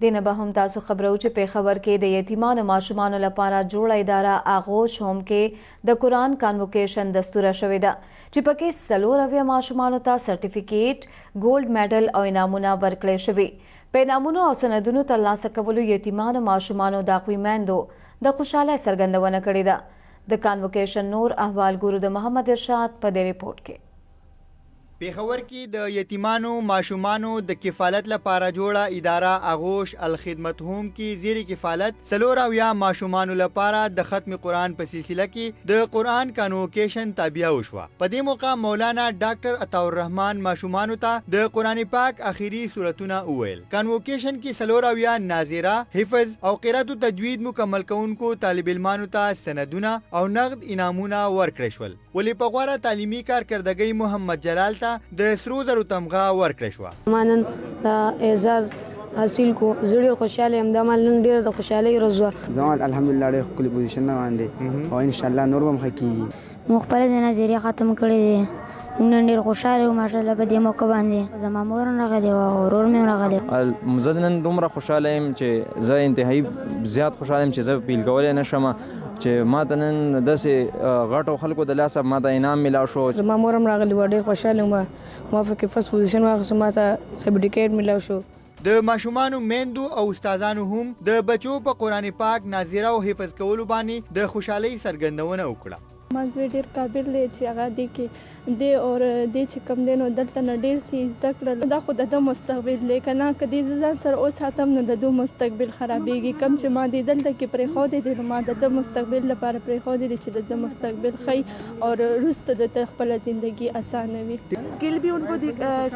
دینه به هم تاسو خبرو چې پېښور کې د یتیمانو ماشومانو لپاره جوړه اداره آغوش هم کې د قرآن کانووکیشن دستوره شوې ده چې پکې 4 ماشومانو ته سرټیفیکیټ ګولډ میډل او انعامونه ورکړل شوي. په انعامونو او سندونو ترلاسه کولو یتیمانو ماشومانو د عقوي میندو د خوشحالۍ څرګندونه کړې ده. د کانووکیشن نور احوال ګورو د محمد ارشاد په دې رپورټ کې. پېښور کې د یتیمانو ماشومانو د کفالت لپاره جوړه اداره آغوش الخدمت هم کې زیر کفالت 4 ماشومانو لپاره د ختم قرآن په سلسله کې د قرآن کانووکیشن تابعه وشوه. په دې موقع مولانا ډاکټر عطا الرحمن ماشومانو ته د قرآن پاک اخیری سورتونه وویل. کانووکیشن کې 4 ناظرہ، حفظ او قرات او تجوید مکمل کوونکو طالب علمانو ته سندونه او نقد انعامونه ورکړل شول. ولې په غوړه تعلیمي کارکردګۍ محمد جلال ته د سرو زرو تمغه ورکړل شوه. مانن د اعزاز حاصل کو زړی خوشاله هم د مالن ډیر د خوشالۍ رضوا زمال الحمدلله ډیر خپل پوزیشن باندې او ان شاء الله نور هم حقيقي مخبره د نظریه ختم کړی دی. نن ډیر خوشاله او ماشاءالله په دې موقع باندې زما مور نه غلي او ورور مې نه غلي. مزدن دومره خوشاله يم چې زه انتهایی زیات خوشاله يم چې زه پیل کولای نشم چې ما ته نن داسې غټو خلکو د لاسه ما ته انعام ملاو شو. زما مور هم راغلی و ډېر خوشحاله وم. ما پکې فرست پوزیشن واخیسته، ما ته سرټیفیکیټ ملاو شو. د ماشومانو میندو او استادانو هم د بچو په قرآن پاک ناظرہ او حفظ کولو باندې د خوشحالۍ څرګندونه وکړه. ما زوی ډېر قابل دی چې هغه دی کې دی او دی چې کوم دی نو دلته نه ډېر څه زده کړل. دا خو د ده مستقبل دی، که نه که دی زه ځان سره وساتم نو د ده مستقبل خرابېږي. کوم چې ما دی دلته کې پرېښودی دی نو ما د ده مستقبل لپاره پرېښودی دی چې د ده مستقبل ښه اور وروسته د ده خپله زندگی آسانه وي. اسکل بھی ان کو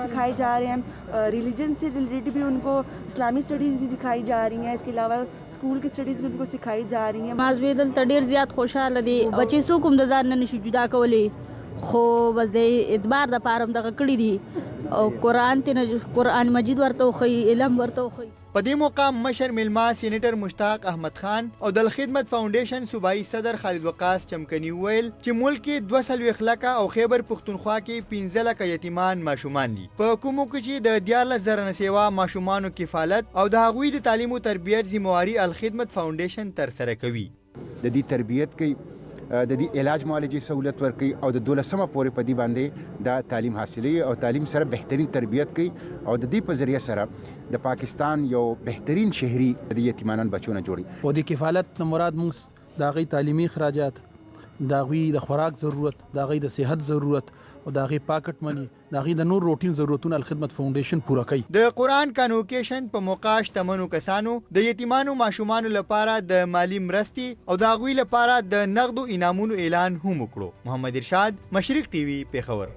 سکھائے جا رہے ہیں، ریلیجن سے ریلیٹڈ بھی ان کو اسلامی اسٹڈیز بھی سکھائی جا رہی ہیں، اس کے علاوہ اسکول کی اسٹڈیز بھی ان کو سکھائی جا رہی ہیں. ما زوی دلته ډېر زیات خوشحاله دي. بچې څوک هم د ځان نه نشي جدا کولی، خو بس د اعتبار دپاره هم دغه کړي دي او قرآن مجید ورته وښیي، علم ورته وښیي. په دې موقع مشر میلمه سینیټر مشتاق احمد خان او د الخدمت فاونډیشن صوبایي صدر خالد وقاص چمکني وویل چې ملک کې 240 لکه او خیبر پښتونخوا کې 15 لکه یتیمان ماشومان دي. په کومو کې چې د 14,000 نه سیوا ماشومانو کفالت او د هغوی د تعلیم او تربیت ذمہواری الخدمت فاونډیشن ترسره کوي. د دې تربیت کوي، د دې علاج معالجې سہولت ورکوي او د 12مه پورې په دې باندې دا تعلیم حاصلوي او تعلیم سره بهترین تربیت کوي او د دې په ذریعہ سره د پاکستان یو بهترین شهري د یتیمانان بچو نه جوړي. او د کفالت مراد موږ د هغوی تعلیمي اخراجات، د هغوی د خوراک ضرورت، د هغوی د صحت ضرورت او د هغوی پاکټ منی، د هغوی د نور روټین ضرورتونه الخدمت فاونډیشن پوره کوي. د قرآن کانووکیشن په موقع شتمنو کسانو د یتیمانو ماشومانو لپاره د مالی مرستې او د هغوی لپاره د نقدو انعامونو اعلان هم وکړو. محمد ارشاد، مشرق ټي وي، پېښور.